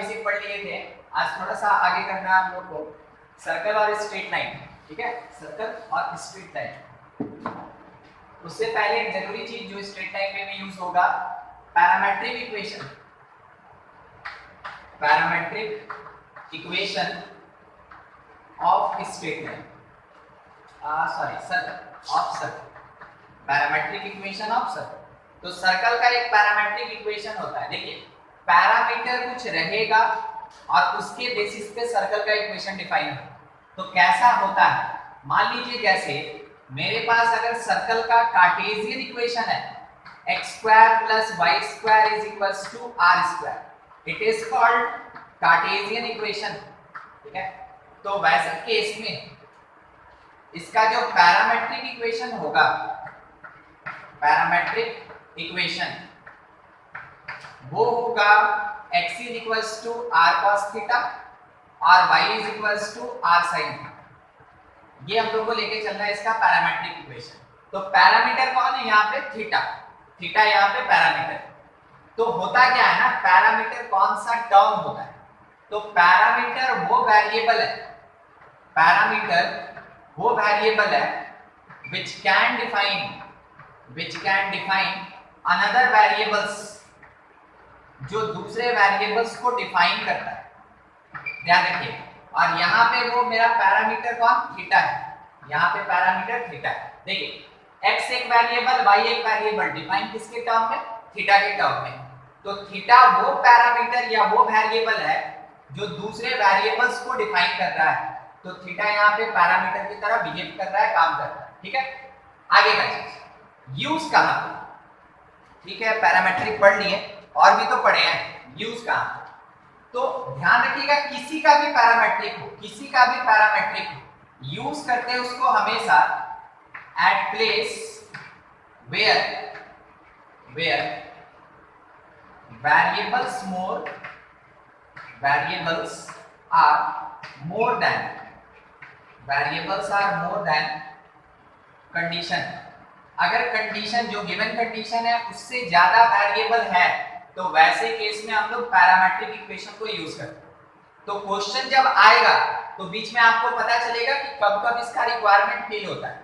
Basic पढ़ लिए थे, आज थोड़ा सा आगे करना है हम लोग को सर्कल और स्ट्रेट लाइन। ठीक है, सर्कल और स्ट्रेट लाइन। उससे पहले एक जरूरी चीज जो स्ट्रेट लाइन में भी यूज होगा, parametric equation. Parametric equation of straight line, sorry circle, of circle. Parametric equation of circle. तो सर्कल का एक पैरामेट्रिक इक्वेशन होता है। देखिए, पैरामीटर कुछ रहेगा और उसके बेसिस पे सर्कल का इक्वेशन डिफाइन होगा। तो कैसा होता है, मान लीजिए जैसे मेरे पास अगर सर्कल का कार्टेशियन इक्वेशन है x square plus y square is equals to are square, it is called Cartesian equation. ठीक है, तो वैसे केस में इसका जो पैरामेट्रिक इक्वेशन होगा, पैरामेट्रिक इक्वेशन वो होगा x is equals to r cos theta और y is equals to r sin theta. ये हम लोग को लेके चलना है इसका पैरामेट्रिक इक्वेशन। तो पैरामीटर कौन है यहाँ पे, थीटा। थीटा यहाँ पे पैरामीटर। तो होता क्या है ना, पैरामीटर कौन सा टर्म होता है, तो पैरामीटर वो वेरिएबल है, पैरामीटर वो वेरिएबल है which can define another variables, जो दूसरे वेरिएबल्स को डिफाइन करता है। ध्यान रखिए, और यहाँ पे वो मेरा पैरामीटर कौन, थीटा है। यहाँ पे पैरामीटर थीटा है। देखिए, x एक वेरिएबल, y एक वेरिएबल, डिफाइन किसके टर्म में, थीटा के टर्म में। तो थीटा वो पैरामीटर या वो वेरिएबल है जो दूसरे वेरिएबल्स को डिफाइन कर रहा है। तो थीटा यहाँ पे पैरामीटर की तरह बिहेव कर रहा है, काम कर रहा है। ठीक है, आगे का चीज यूज कहाँ पे, ठीक है, पैरामेट्रिक पढ़ लिए और भी तो पढ़े हैं, यूज कहाँ। तो ध्यान रखिएगा, किसी का भी पैरामेट्रिक हो, किसी का भी पैरामेट्रिक हो, यूज करते हैं उसको हमेशा at place where variables are more than condition. अगर कंडीशन जो गिवन कंडीशन है उससे ज्यादा वेरिएबल है तो वैसे केस में हम लोग पैरामेट्रिक इक्वेशन को यूज करते हैं। तो क्वेश्चन जब आएगा तो बीच में आपको पता चलेगा कि कब कब इसका रिक्वायरमेंट फील होता है।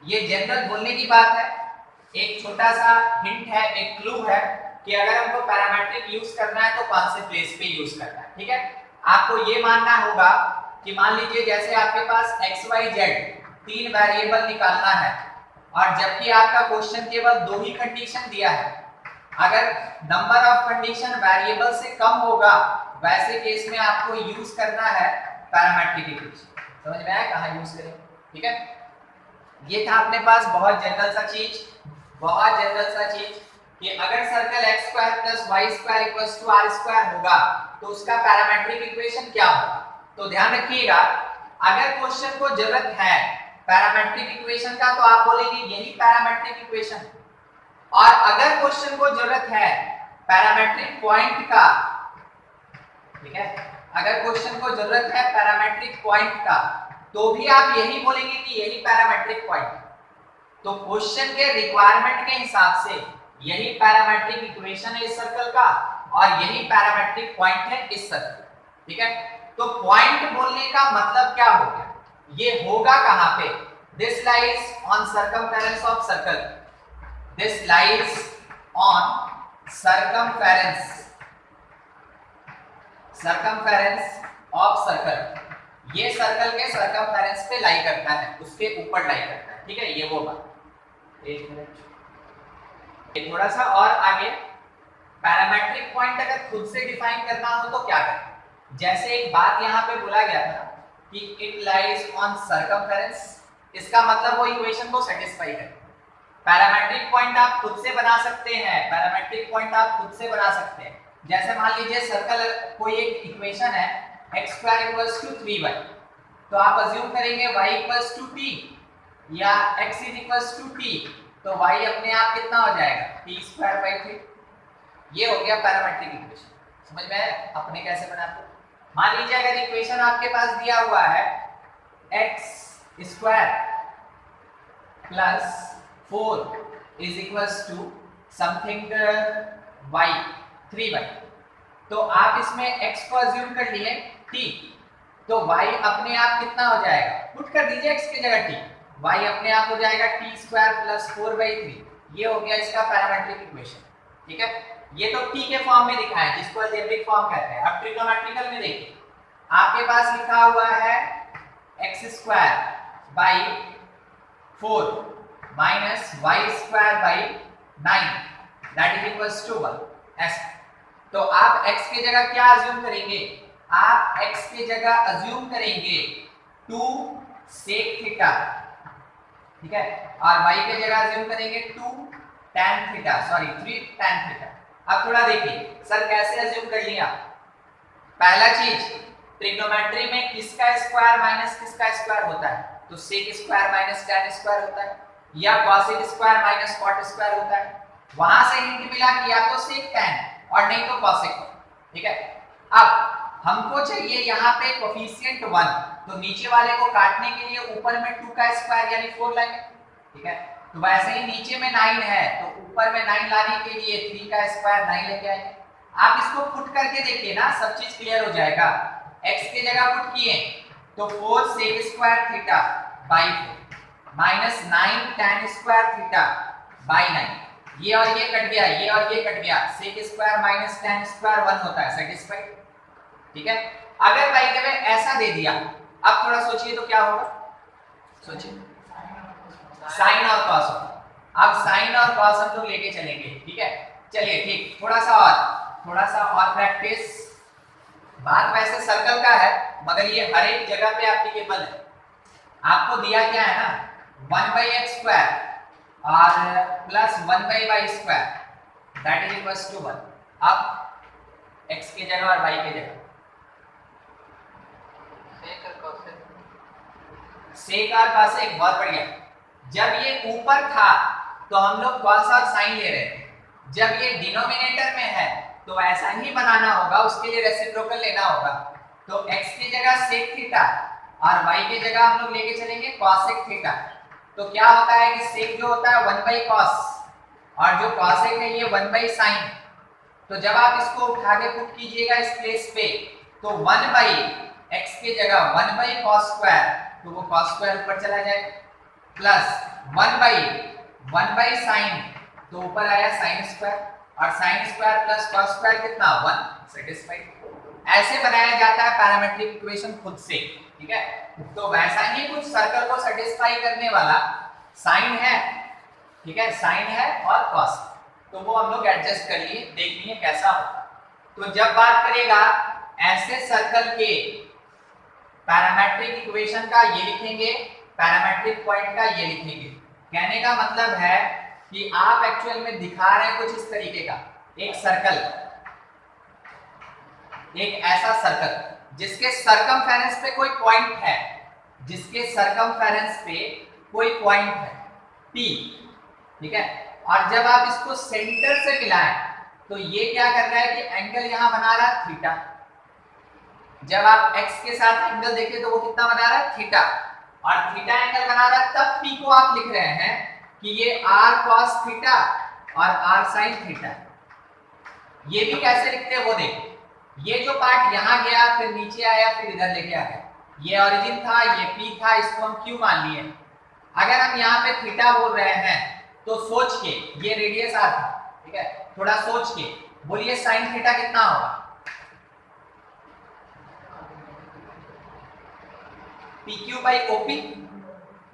ये जनरल बोलने की बात है, एक छोटा सा हिंट है, एक क्लू है कि अगर हमको पैरामेट्रिक यूज करना है तो कौन से प्लेस पे यूज करना है। ठीक है, आपको ये मानना होगा कि मान लीजिए जैसे आपके पास x y z तीन वेरिएबल निकालना है और जबकि आपका क्वेश्चन केवल दो ही कंडीशन दिया है, अगर नंबर ऑफ कंडीशन वेरिएबल से कम होगा वैसे केस में आपको यूज करना है पैरामेट्रिक इक्वेशन। समझ में आया कहां यूज करें। ठीक है, ये था अपने पास बहुत जनरल सा चीज कि अगर circle x square plus y square equals to are square होगा तो उसका पैरामेट्रिक इक्वेशन क्या होगा। तो ध्यान रखिएगा, अगर क्वेश्चन को जरूरत है पैरामेट्रिक इक्वेशन का तो आप बोलेंगे यही पैरामेट्रिक इक्वेशन, और अगर क्वेश्चन को जरूरत है पैरामेट्रिक पॉइंट का, ठीक है, अगर क्वेश्चन को जरूरत है पैरामेट्रिक पॉइंट का तो भी आप यही बोलेंगे कि यही पैरामेट्रिक पॉइंट। तो क्वेश्चन के रिक्वायरमेंट के हिसाब से यही पैरामेट्रिक इक्वेशन है इस सर्कल का और यही पैरामेट्रिक पॉइंट है इस सर्कल। ठीक है, तो पॉइंट बोलने का मतलब क्या हो गया, ये होगा कहां पे, this lies on circumference of circle, this lies on circumference of circle. ये सर्कल के सर्कमफेरेंस पे लाई करता है, उसके ऊपर लाई करता है। ठीक है, ये वो बात। एक मिनट, थोड़ा सा और आगे, पैरामेट्रिक पॉइंट अगर खुद से डिफाइन करना हो तो क्या करें। जैसे एक बात यहाँ पे बोला गया था कि इट लाइज ऑन सर्कमफेरेंस, इसका मतलब वो इक्वेशन को सेटिस्फाई करे। पैरामेट्रिक पॉइंट आप खुद से बना सकते हैं, जैसे मान लीजिए सर्कल कोई एक इक्वेशन है x square equals to 3y, तो आप अज्यूम करेंगे y इक्वल्स टू t या x is equals to t, तो y अपने आप कितना हो जाएगा, t स्क्वायर बाई 3। ये हो गया पैरामेट्रिक इक्वेशन। समझ में आया अपने कैसे बनाते हैं। मान लीजिए अगर इक्वेशन आपके पास दिया हुआ है x square plus 4 is equals to something y 3y, तो आप इसमें x को अज्यूम कर लिए t, तो y अपने आप कितना हो जाएगा, पुट कर दीजिए x की जगह t, y अपने आप हो जाएगा t स्क्वायर प्लस 4/3। ये हो गया इसका पैरामेट्रिक इक्वेशन। ठीक है, ये तो t के फॉर्म में दिखाया है जिसको अलजेब्रिक फॉर्म कहते हैं। अब ट्रिग्नोमेट्रिकल में देखिए, आपके पास लिखा हुआ है x square by 4 minus y square by 9 that is equals to 1 ऐसा। तो आप x की जगह क्या अज्यूम करेंगे, आप x की जगह अज्यूम करेंगे 2 सेक थीटा, ठीक है, और y की जगह अज्यूम करेंगे 2 tan theta, sorry 3 tan theta. अब थोड़ा देखिए सर कैसे अज्यूम कर लिया। पहला चीज, ट्रिग्नोमेट्री में किसका स्क्वायर माइनस किसका स्क्वायर होता है, तो sec square minus tan square होता है, या cosec square minus cot square होता है। वहां से हिंट मिला कि या तो सेक tan और नहीं तो कॉसेक। ठीक है, अब हमको चाहिए यहाँ पे कोफिशिएंट 1, तो नीचे वाले को काटने के लिए ऊपर में 2 का स्क्वायर यानी 4 लाएंगे। ठीक है, तो वैसे ही नीचे में 9 है तो ऊपर में 9 लाने के लिए 3 का स्क्वायर 9 लेके आएंगे। आप इसको पुट करके देखिए ना, सब चीज क्लियर हो जाएगा। x की जगह पुट किए तो 4 sec square theta by 4 minus 9 tan square theta by 9, ये और ये कट गया, ये और ये कट गया, sec square minus tan square 1 होता है, सेटिस्फाइड। ठीक है, अगर बाई द वे ऐसा दे दिया, अब थोड़ा सोचिए तो क्या होगा, सोचिए, साइन और कॉस होगा। अब साइन और कॉस हम लोग लेके चलेंगे। ठीक है, चलिए ठीक, थोड़ा सा और प्रैक्टिस। बात वैसे सर्कल का है मगर ये हर एक जगह पे एप्लीकेबल है। आपको दिया क्या है ना, 1/x स्क्वायर और plus 1/y square that is equals to 1। अब x की जगह और y की जगह सेक और कॉसेक, बहुत बढ़िया। जब ये ऊपर था तो हम लोग कॉस और साइन ले रहे थे, जब ये डिनोमिनेटर में है तो ऐसा ही बनाना होगा, उसके लिए रेसिप्रोकल लेना होगा। तो x की जगह सेक थीटा और y की जगह हम लोग लेके चलेंगे कॉसेक थीटा। तो क्या होता है कि सेक जो होता है 1/cos और जो कॉसेक है ये 1/sin। तो जब आप इसको उठा के पुट कीजिएगा इस प्लेस पे तो 1/x की जगह 1/cos स्क्वायर, तो वो cos स्क्वायर ऊपर चला जाएगा, प्लस 1/sin, तो ऊपर आया sin स्क्वायर, और sin square plus cos square कितना 1, सेटिस्फाइड। ऐसे बनाया जाता है पैरामेट्रिक इक्वेशन खुद से। ठीक है, तो वैसा ही कुछ सर्कल को सेटिस्फाई करने वाला साइन है। ठीक है, साइन है और cos, तो वो हम लोग एडजस्ट कर लिए, देखिए कैसा होगा। तो जब बात करेगा ऐसे सर्कल के पैरामेट्रिक इक्वेशन का ये लिखेंगे, पैरामेट्रिक पॉइंट का ये लिखेंगे। कहने का मतलब है कि आप एक्चुअल में दिखा रहे हैं कुछ इस तरीके का एक सर्कल, एक ऐसा सर्कल जिसके सरकमफेरेंस पे कोई पॉइंट है, जिसके सरकमफेरेंस पे कोई पॉइंट है P। ठीक है, और जब आप इसको सेंटर से मिलाएं तो ये क्या कर रहा है कि एंगल यहां बना रहा है थीटा। जब आप x के साथ एंगल देखें तो वो कितना बना रहा है थीटा, और थीटा एंगल बना रहा है, तब P को आप लिख रहे हैं कि ये r cos थीटा और r sin थीटा। ये भी कैसे लिखते हैं वो देखो, ये जो पार्ट यहां गया फिर नीचे आया फिर इधर लेके आ गया, ये ओरिजिन था, ये P था, इसको हम Q मान लिए। अगर हम यहाँ पे थीटा बोल रहे हैं तो सोच के, ये रेडियस r था, ठीक है, थोड़ा सोच के बोलिए sin थीटा कितना होगा, PQ by OP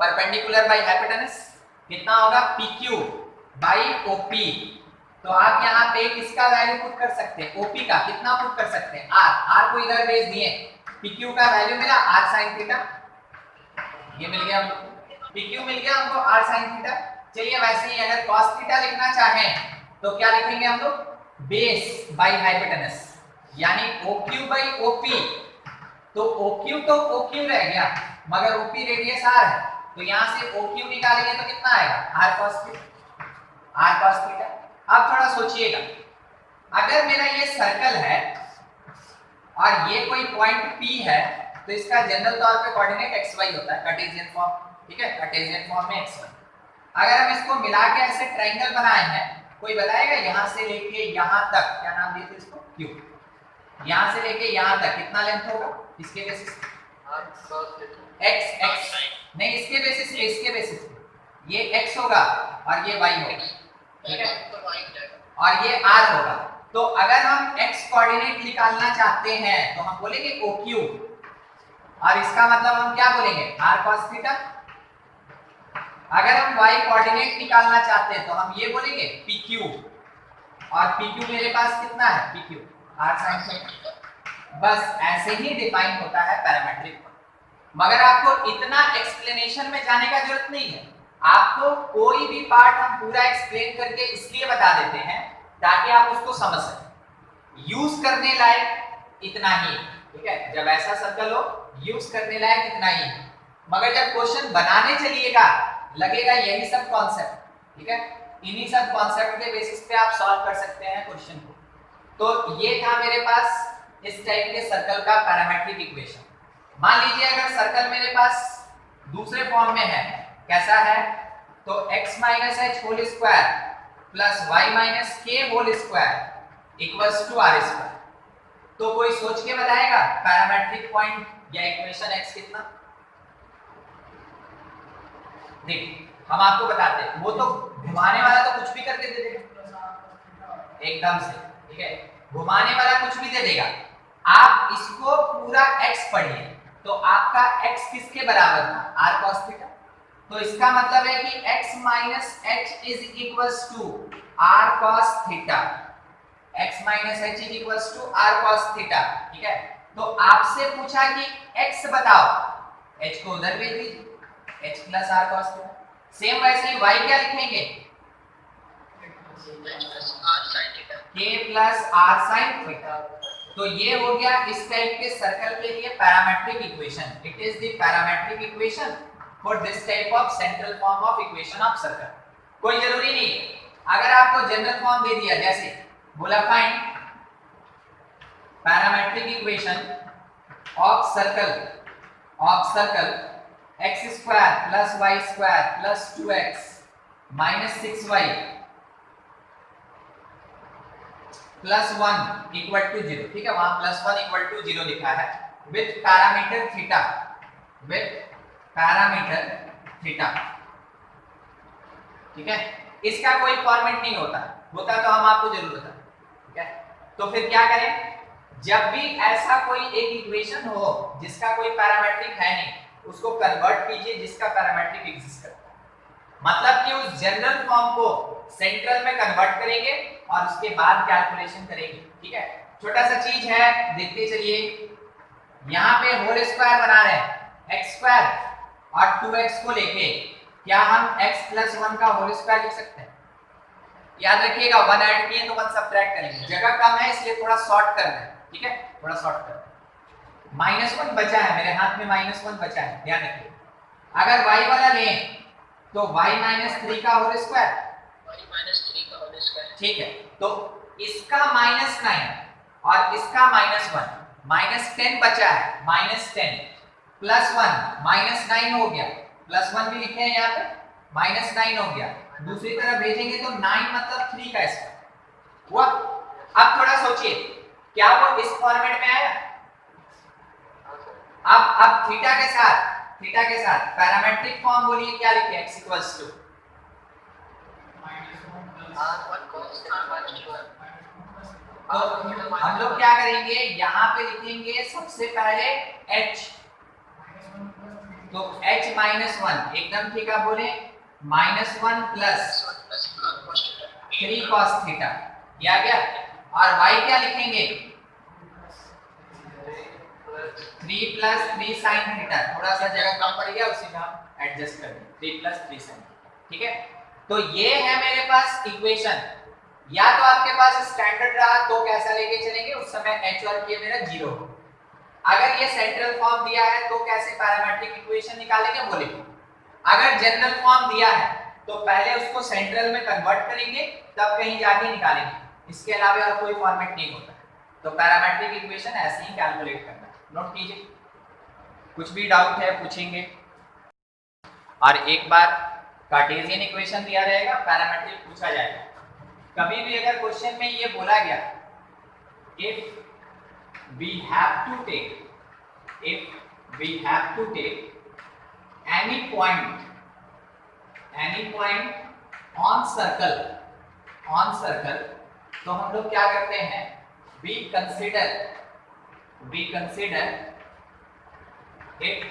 perpendicular by hypotenuse कितना होगा, PQ by OP। तो आप यहाँ पे किसका वैल्यू पुट कर सकते हैं, OP का कितना पुट कर सकते हैं, R को इधर भेज दिए, PQ का वैल्यू मिला r sin थीटा, ये मिल गया हमको, PQ मिल गया हमको r sin थीटा। चलिए वैसे ही अगर cos थीटा लिखना चाहें तो क्या लिखेंगे हम लोग, बेस बाय हाइपोटेनस, यानी OQ by OP। तो OQ तो OQ रह गया मगर OP रेडियस r है, तो यहां से OQ निकालेंगे तो कितना आएगा, r cos थीटा। अब थोड़ा सोचिएगा, अगर मेरा ये सर्कल है और ये कोई पॉइंट P है तो इसका जनरल तौर पे कोऑर्डिनेट xy होता है, कार्टेशियन फॉर्म। ठीक है, कार्टेशियन फॉर्म में xy। अगर हम इसको मिला के ऐसे ट्रायंगल बनाए हैं, कोई बताएगा यहां से लेके यहां तक क्या नाम दिए थे इसको, Q। यहाँ से लेके यहाँ तक कितना लेंथ होगा इसके बेसिस x x नहीं इसके बेसिस पे, इसके बेसिस पे ये x होगा और ये y होगा, ठीक है, और ये r होगा। तो अगर हम x कोऑर्डिनेट निकालना चाहते हैं तो हम बोलेंगे OQ, और इसका मतलब हम क्या बोलेंगे r cos थीटा। अगर हम y कोऑर्डिनेट निकालना चाहते हैं तो हम ये बोलेंगे PQ, और PQ मेरे पास कितना है PQ r sin थीटा। बस ऐसे ही डिफाइन होता है पैरामेट्रिक। मगर आपको इतना एक्सप्लेनेशन में जाने का जरूरत नहीं है, आपको कोई भी पार्ट हम पूरा एक्सप्लेन करके इसलिए बता देते हैं ताकि आप उसको समझ सकें। यूज करने लायक इतना ही, ठीक है, जब ऐसा सर्कल हो यूज करने लायक इतना ही, मगर जब क्वेश्चन बनाने चलिएगा लगेगा यही सब कॉन्सेप्ट, ठीक है, इन्हीं सब कॉन्सेप्ट के बेसिस पे आप सॉल्व कर सकते हैं क्वेश्चन को। तो ये था मेरे पास इस टाइप के सर्कल का पैरामेट्रिक इक्वेशन। मान लीजिए अगर सर्कल मेरे पास दूसरे फॉर्म में है, कैसा है, तो x minus H whole square plus y minus K whole square equals to are square. तो कोई सोच के बताएगा पैरामेट्रिक पॉइंट या इक्वेशन x कितना? देखिए हम आपको बताते हैं, वो तो घुमाने वाला तो कुछ भी करके दे देगा एकदम से, ठीक है, घुमाने वाला कुछ भी दे देगा। आप इसको पूरा x पढ़िए तो आपका x किसके बराबर था r cos थीटा। तो इसका मतलब है कि x minus h is equals to r cos theta, x minus h is equals to r cos theta, ठीक है। तो आपसे पूछा कि x बताओ, h को उधर भेज दीजिए h plus r cos theta. Same वैसे ही y क्या लिखेंगे k plus r sin theta. तो ये हो गया इस टाइप के सर्कल के लिए parametric equation. It is the parametric equation for this type of central form of equation of circle. कोई जरूरी नहीं है, अगर आपको जनरल फॉर्म दे दिया, जैसे बोला find parametric equation of circle x square plus y square plus 2x minus 6y plus 1 equal to 0, ठीक है, वहां प्लस 1 इक्वल टू 0 लिखा है with parameter theta, with parameter theta, ठीक है। इसका कोई फॉर्मेट नहीं होता तो हम आपको जरूर बताएं, ठीक है। तो फिर क्या करें, जब भी ऐसा कोई एक इक्वेशन हो जिसका कोई पैरामेट्रिक है नहीं, उसको कन्वर्ट कीजिए जिसका पैरामेट्रिक एग्जिस्ट करता है। मतलब कि उस जनरल फॉर्म को सेंट्रल में कन्वर्ट करेंगे और उसके बाद कैलकुलेशन करेंगे, ठीक है। छोटा सा चीज है, देखते चलिए। यहाँ पे होल स्क्वायर बना रहे हैं x स्क्वायर और 2x को लेके, क्या हम x प्लस 1 का होल स्क्वायर लिख सकते हैं? याद रखिएगा 1 ऐड किए तो 1 सब्ट्रैक्ट करेंगे, जगह कम है इसलिए थोड़ा शॉर्ट करना है, ठीक है, थोड़ा शॉर्ट करना। माइनस 1 बचा है मेरे हाथ में, माइनस 1 बचा है, ध्यान रखिए। अगर y वाला लें तो y माइनस 3 का होल स्क्वायर, ठीक है। तो इसका -9 और इसका -1, -10 बचा है, -10 प्लस 1 -9 हो गया, प्लस 1 भी लिखे हैं यहाँ पे, -9 हो गया। दूसरी तरफ भेजेंगे तो 9 मतलब 3 का स्क्वायर हुआ। अब थोड़ा सोचिए, क्या वो इस फॉर्मेट में आया? अब थीटा के साथ पैरामेट्रिक फॉर्म बोलिए, क्या लिखे x इक्वल्स टू तो हम लोग क्या करेंगे, यहाँ पे लिखेंगे सबसे पहले h, तो h -1 एकदम ठीक है, बोले -1 प्लस 3 cos थीटा, ये आ गया। और y क्या लिखेंगे 3 प्लस 3 sin थीटा, थोड़ा सा जगह कम पड़ गया उसी में हम एडजस्ट कर देंगे, 3 प्लस 3 sin, ठीक है। तो ये है मेरे पास इक्वेशन। या तो आपके पास स्टैंडर्ड रहा तो कैसा लेके चलेंगे, उस समय h और k मेरा 0 हो। अगर ये सेंट्रल फॉर्म दिया है तो कैसे पैरामेट्रिक इक्वेशन निकालेंगे बोलेंगे। अगर जनरल फॉर्म दिया है तो पहले उसको सेंट्रल में कन्वर्ट करेंगे तब कहीं जाके निकालेंगे, इसके अलावा और कोई फॉर्मेट नहीं होता। तो पैरामेट्रिक इक्वेशन ऐसे ही कैलकुलेट करना है, नोट कीजिए। कुछ भी डाउट है पूछेंगे। और एक बार कार्टेशियन इक्वेशन दिया रहेगा, पैरामेट्रिक पूछा जाएगा। कभी भी अगर क्वेश्चन में ये बोला गया if we have to take any point on circle, तो हम लोग क्या करते हैं, we consider it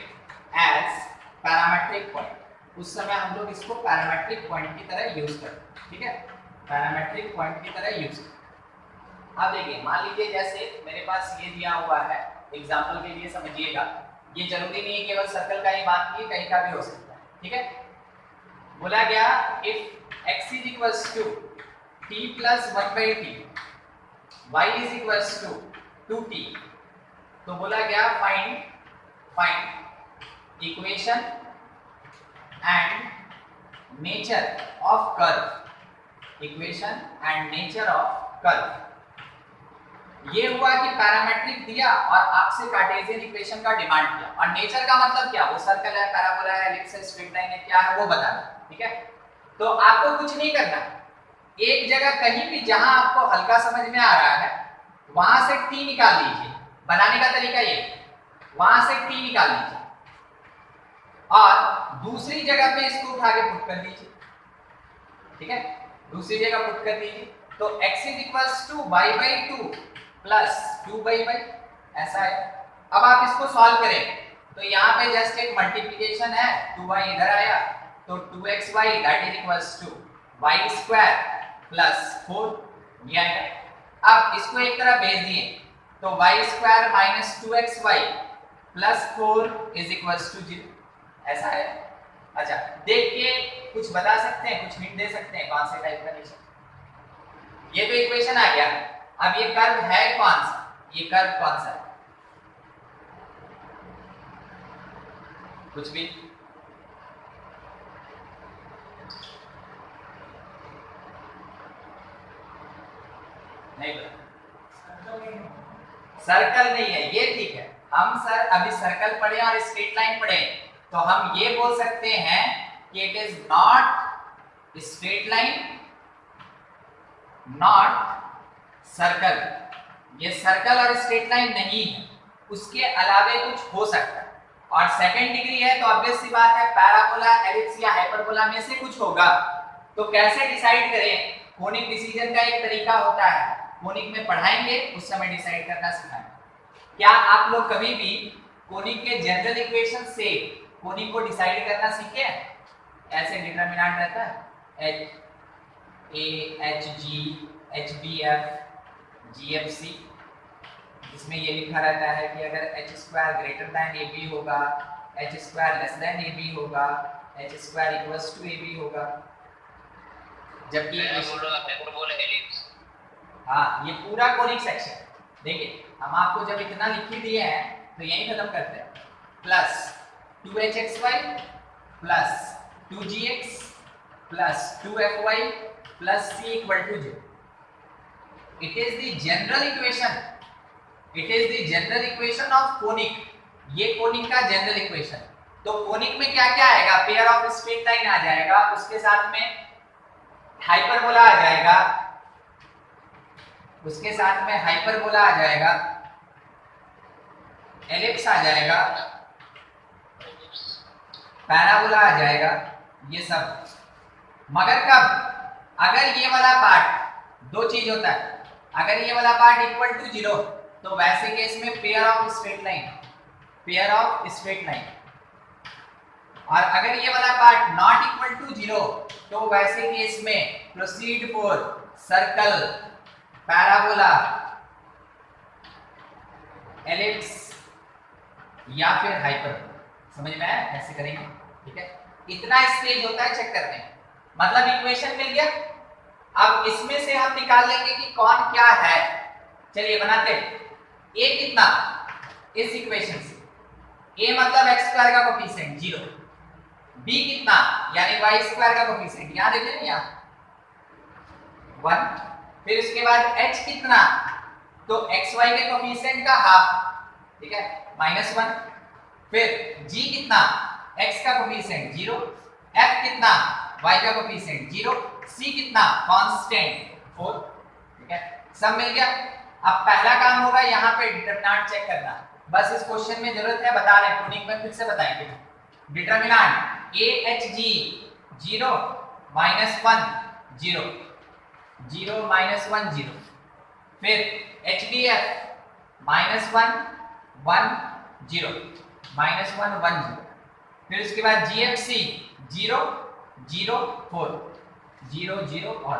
as parametric point. उस समय हम लोग इसको पैरामेट्रिक पॉइंट की तरह यूज करते हैं, ठीक है, पैरामेट्रिक पॉइंट की तरह यूज करते हैं। अब देखिए, मान लीजिए जैसे मेरे पास ये दिया हुआ है, एग्जांपल के लिए समझिएगा, ये जरूरी नहीं है केवल सर्कल का ही बात की, कहीं का भी हो सकता है, ठीक है। बोला गया if x is equals to t plus 1/t, y is equals to 2t, तो बोला गया find equation and nature of curve, ये हुआ कि पैरामेट्रिक दिया और आपसे कार्टेशियन इक्वेशन का डिमांड किया, और नेचर का मतलब क्या, वो सर्कल है, पैराबोला है, एलिप्स है, स्ट्रेट लाइन है, क्या है वो बताना, ठीक है। तो आपको कुछ नहीं करना, एक जगह कहीं भी जहां आपको हल्का समझ में आ रहा है वहां से t निकाल लीजिए। बनाने का तरीका ये, वहां से t निकाल लीजिए और दूसरी जगह पे इसको उठा के पुट कर दीजिए, ठीक है, दूसरी जगह पुट कर दीजिए। तो x is equals to y/2 plus 2y/, ऐसा है। अब आप इसको सॉल्व करें तो यहाँ पे जस्ट एक मल्टीप्लिकेशन है, 2y इधर आया तो 2xy that is equals to y² plus 4 ये आएगा। अब इसको एक तरफ भेज दिए तो y² minus 2xy plus 4 is equals to 0, ऐसा है। अच्छा, देख के कुछ बता सकते हैं, कुछ हिंट दे सकते हैं कौन से टाइप का निशान, ये तो इक्वेशन आ गया। अब ये कर्व है कौन सा, ये कर्व कौन सा है, कुछ भी नहीं पता, सर्कल नहीं है, ये ठीक है। हम सर अभी सर्कल पढ़े और स्ट्रेट लाइन पढ़े, तो हम ये बोल सकते हैं कि it is not straight line, not circle, ये सर्कल और स्ट्रेट लाइन नहीं है, उसके अलावे कुछ हो सकता है। और सेकंड डिग्री है तो ऑब्वियस सी बात है पैराबोला, एलिप्स या हाइपरबोला में से कुछ होगा। तो कैसे डिसाइड करें, कोनिक डिसीजन का एक तरीका होता है, कोनिक में पढ़ाएंगे उस समय डिसाइड करना सिखाएंगे। क्या आप लोग कभी भी कोनिक के जनरल इक्वेशन से कोनिक को डिसाइड करना सीखे हैं? ऐसे डिटरमिनेंट रहता है HA, HG, HBF, GFC, जिसमें ये लिखा रहता है कि अगर h² ग्रेटर दैन AB होगा, h² लेस दैन AB होगा, h² इक्वल्स टू AB होगा। जबकि हाँ, ये पूरा कोनिक सेक्शन देखिए, हम आपको जब इतना लिख ही दिए हैं तो यही खत्म करते हैं, plus 2hxy plus 2gx plus 2fy plus c equal to 0। It is the general equation of conic, ये कोनिक का जनरल इक्वेशन। तो कोनिक में क्या क्या आएगा, पेयर ऑफ स्ट्रेट लाइन आ जाएगा, उसके साथ में हाइपरबोला आ जाएगा, उसके साथ में हाइपरबोला आ जाएगा, एलिप्स आ जाएगा, पैराबोला आ जाएगा, ये सब। मगर कब, अगर ये वाला पार्ट, दो चीज होता है, अगर ये वाला पार्ट इक्वल टू 0 तो वैसे केस में पेयर ऑफ स्ट्रेट लाइन, और अगर ये वाला पार्ट नॉट इक्वल टू 0 तो वैसे केस में proceed for circle, parabola, ellipse या फिर हाइपरबोला। समझ में आया कैसे करेंगे, ठीक है। इतना स्टेज होता है चेक करने में, मतलब इक्वेशन मिल गया। अब इसमें से हम निकाल लेंगे कि कौन क्या है। चलिए बनाते हैं। a कितना, इस इक्वेशन से a मतलब x² का कोफिशिएंट 0, b कितना यानी y² का कोफिशिएंट, यहां देखिए ना, यहां 1, फिर उसके बाद h कितना, तो xy के कोफिशिएंट का हाफ, ठीक है, -1, फिर g कितना, x का कोफिशिएंट 0, f कितना, y का कोफिशिएंट 0, c कितना कांस्टेंट 4, ठीक है, सब मिल गया। अब पहला काम होगा यहाँ पे डिटरमिनेंट चेक करना। बस इस क्वेश्चन में जरूरत है, बता रहे हैं, कोनिक में फिर से बताएंगे। डिटरमिनेंट AHG 0 -1 0 0 -1 0, फिर HBF -1 1 0 -1 1 0, फिर उसके बाद GFC 0 0 4 0 0 और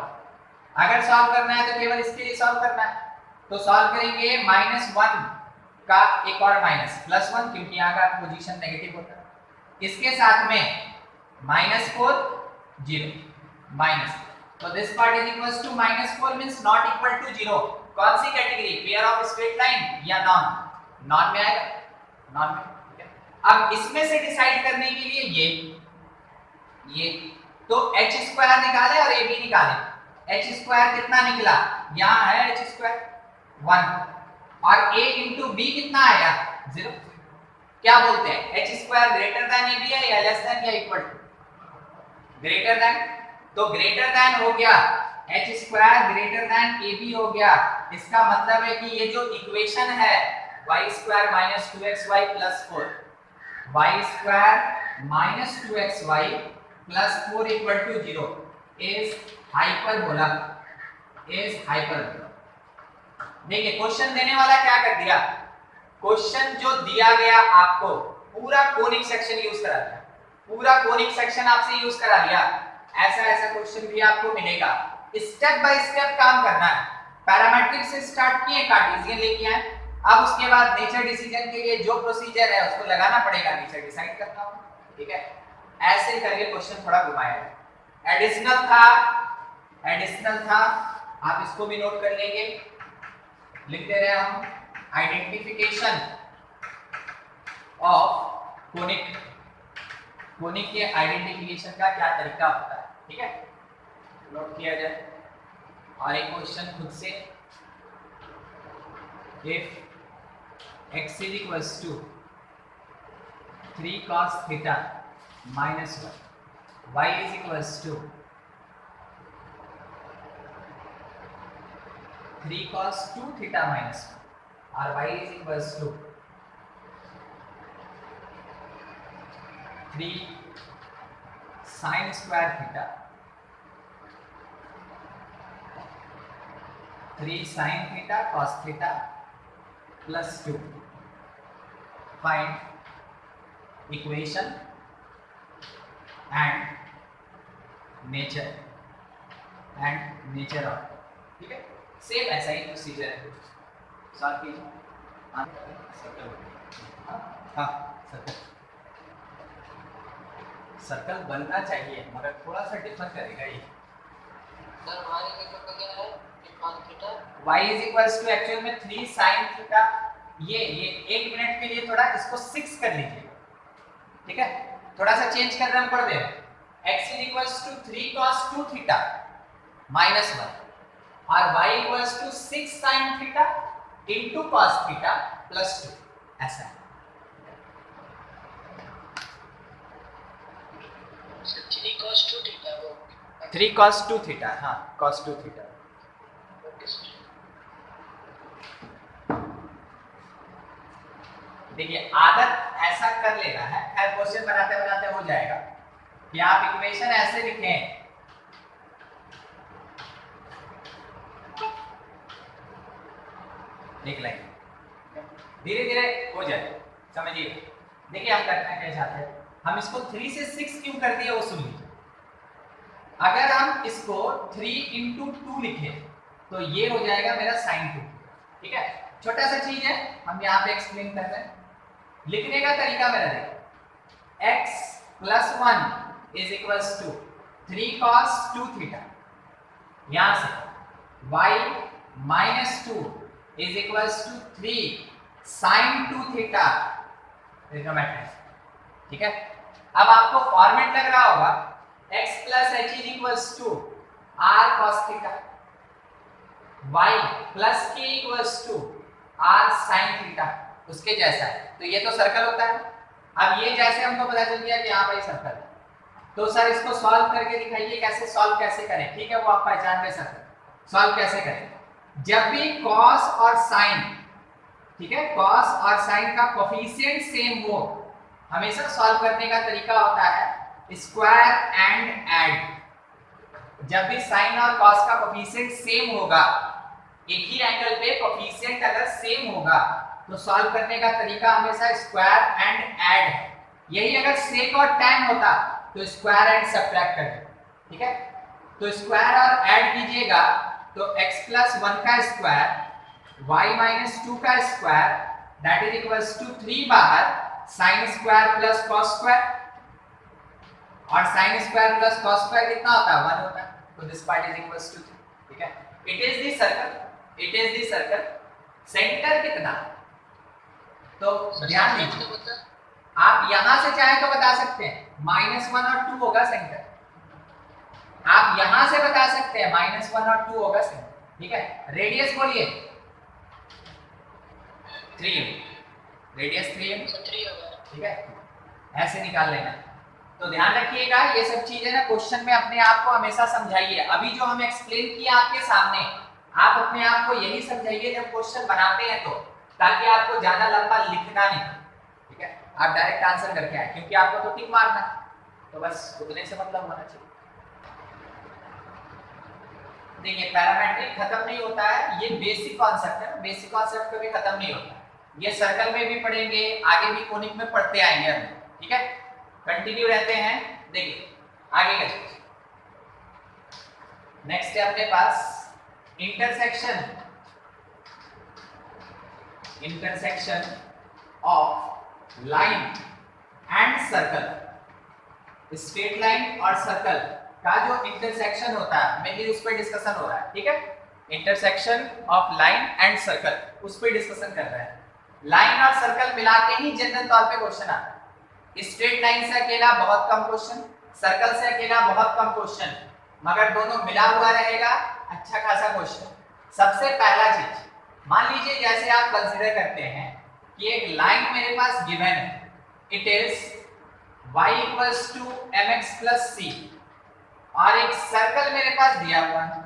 अगर सॉल्व करना है तो केवल इसके लिए सॉल्व करना है। तो सॉल्व करेंगे -1 का एक और माइनस +1, क्योंकि यहाँ का पोजीशन नेगेटिव होता है। इसके साथ में -4 0 माइनस, तो this part is equals to -4 means not equal to 0। कौन सी category, pair of straight line या नॉन? नॉन में आएगा, नॉन में, ठीक है। अब इसमें से डिसाइड करने के लिए ये तो h² निकाले और ab निकाले। h² कितना निकला, यहाँ है h² 1 और a इंटू b कितना आया 0। क्या बोलते हैं, h² ग्रेटर देन ab है या लेस देन या इक्वल टू? ग्रेटर देन, तो ग्रेटर देन हो गया, h² ग्रेटर देन ab हो गया। इसका मतलब है कि ये जो इक्वेशन है y² - 2xy + 4, y² - 2xy + 4 = 0 is hyperbola, is hyperbola. देखिए क्वेश्चन देने वाला क्या कर दिया, क्वेश्चन जो दिया गया आपको पूरा कोनिक सेक्शन यूज करा दिया, पूरा कोनिक सेक्शन आपसे यूज करा दिया। ऐसा क्वेश्चन भी आपको मिलेगा। स्टेप बाय स्टेप काम करना है। पैरामीट्रिक से स्टार्ट किए, कार्टेशियन लेके आए, अब उसके बाद नेचर डिसीजन के लिए जो प्रोसीजर है उसको लगाना पड़ेगा, नेचर डिसाइड करना होगा, ठीक है। ऐसे करके क्वेश्चन थोड़ा घुमाया। एडिशनल था, आप इसको भी नोट कर लेंगे। लिख दे रहे हैं हम, आइडेंटिफिकेशन ऑफ कोनिक, कोनिक के आइडेंटिफिकेशन का क्या तरीका होता है, ठीक है, नोट किया जाए। और एक क्वेश्चन खुद से, if x is equals to 3 cos theta minus 1, y is equals to 3 cos 2 theta minus 1 और y is equals to 3 sin square theta, 3 sin theta cos theta plus 2, find equation and nature of, ठीक है। Same ऐसा ही procedure है, solve कीजिए। Circle बनना चाहिए मगर थोड़ा सा डिफर करेगा ये। सर हमारे केस में क्या है, cos theta y is equals to actual में 3 sin थीटा, ये 1 मिनट के लिए थोड़ा इसको 6 कर लीजिए, ठीक है, थोड़ा सा चेंज कर रहे हम, पढ़ दे। x is equals to 3 cos 2 theta minus 1 और y equals to 6 sin theta into cos theta plus 2, ऐसा है। 3 cos 2 थीटा वो 3 cos 2 थीटा, हाँ cos 2 थीटा। देखिए आदत ऐसा कर लेना है, खैर क्वेश्चन बनाते बनाते हो जाएगा कि आप इक्वेशन ऐसे लिखें, लिख लेंगे, धीरे धीरे हो जाए, समझिए। देखिए हम करना क्या चाहते हैं, हम इसको 3 से 6 क्यों कर दिया वो सुन लीजिए। अगर हम इसको 3 into 2 लिखें तो ये हो जाएगा मेरा sin 2, ठीक है। छोटा सा चीज है, हम यहाँ पे एक्सप्लेन कर रहे हैं। लिखने का तरीका मेरा देखो, x + 1 is equals to 3 cos 2 theta, यहाँ से y - 2 is equals to 3 sin 2 theta, ठीक है। अब आपको फॉर्मेट लग रहा होगा x + h is equals to r cos theta, y + k equals to r sin theta, उसके जैसा है। तो ये तो सर्कल होता है। अब ये जैसे हमको पता चल गया कि यहाँ पर सर्कल है, तो सर इसको सॉल्व करके दिखाइए, कैसे सॉल्व कैसे करें, ठीक है, वो आप पहचान में सर्कल सॉल्व कैसे करें। जब भी कॉस और साइन, ठीक है, कॉस और साइन का कोफिशिएंट सेम हो, हमेशा सॉल्व करने का तरीका होता है स्क्वायर एंड ऐड। जब भी साइन और कॉस का कोफिशिएंट सेम होगा, एक ही एंगल पे कोफिशिएंट अगर सेम होगा, तो सॉल्व करने का तरीका हमेशा स्क्वायर एंड ऐड है। यही अगर सेक और टैन होता तो स्क्वायर एंड सब्ट्रैक्ट कर देते, ठीक है। तो स्क्वायर और ऐड कीजिएगा तो x प्लस 1 का स्क्वायर y माइनस 2 का square that is equals to 3 बाहर sine square plus cos square, और sine square plus cos square कितना होता है 1 होता है, तो this part is equals to 3, ठीक है। It is the circle, it is the circle, centre कितना, तो ध्यान दीजिए, आप यहां से चाहे तो बता सकते हैं -1 और 2 होगा सेंटर, आप यहां से बता सकते हैं -1 और 2 होगा सेंटर, ठीक है। रेडियस बोलिए 3 रेडियस 3 होगा, ठीक है, ऐसे निकाल लेना। तो ध्यान रखिएगा ये सब चीजें ना क्वेश्चन में अपने आप को हमेशा समझाइए। अभी जो हम एक्सप्लेन किया आपके सामने, आप अपने आप को यही समझाइए जब क्वेश्चन बनाते हैं, तो ताकि आपको ज्यादा लंबा लिखना नहीं, ठीक है, आप डायरेक्ट आंसर करके आए, क्योंकि आपको तो टिक मारना, तो बस उतने से मतलब होना चाहिए। देखिए पैरामेट्रिक खत्म नहीं होता है, ये बेसिक कॉन्सेप्ट है, बेसिक कॉन्सेप्ट कभी खत्म नहीं होता, ये सर्कल में भी पढ़ेंगे, आगे भी कोनिक में पढ़ते आएंगे हम, ठीक है, कंटिन्यू रहते हैं। देखिए आगे का नेक्स्ट है अपने पास intersection, intersection of line and circle. Straight line और सर्कल का जो इंटरसेक्शन होता है, मेनली उस पर डिस्कशन हो रहा है, ठीक है। Intersection of line and circle, उस पर डिस्कशन कर रहे हैं। लाइन और सर्कल मिला के ही जनरल तौर पे क्वेश्चन आता है। स्ट्रेट लाइन से अकेला बहुत कम क्वेश्चन, सर्कल से अकेला बहुत कम क्वेश्चन, मगर दोनों मिला हुआ रहेगा अच्छा खासा क्वेश्चन। सबसे पहला चीज मान लीजिए जैसे आप कंसीडर करते हैं कि एक लाइन मेरे पास गिवन है, it is y equals to mx plus c, और एक सर्कल मेरे पास दिया हुआ है,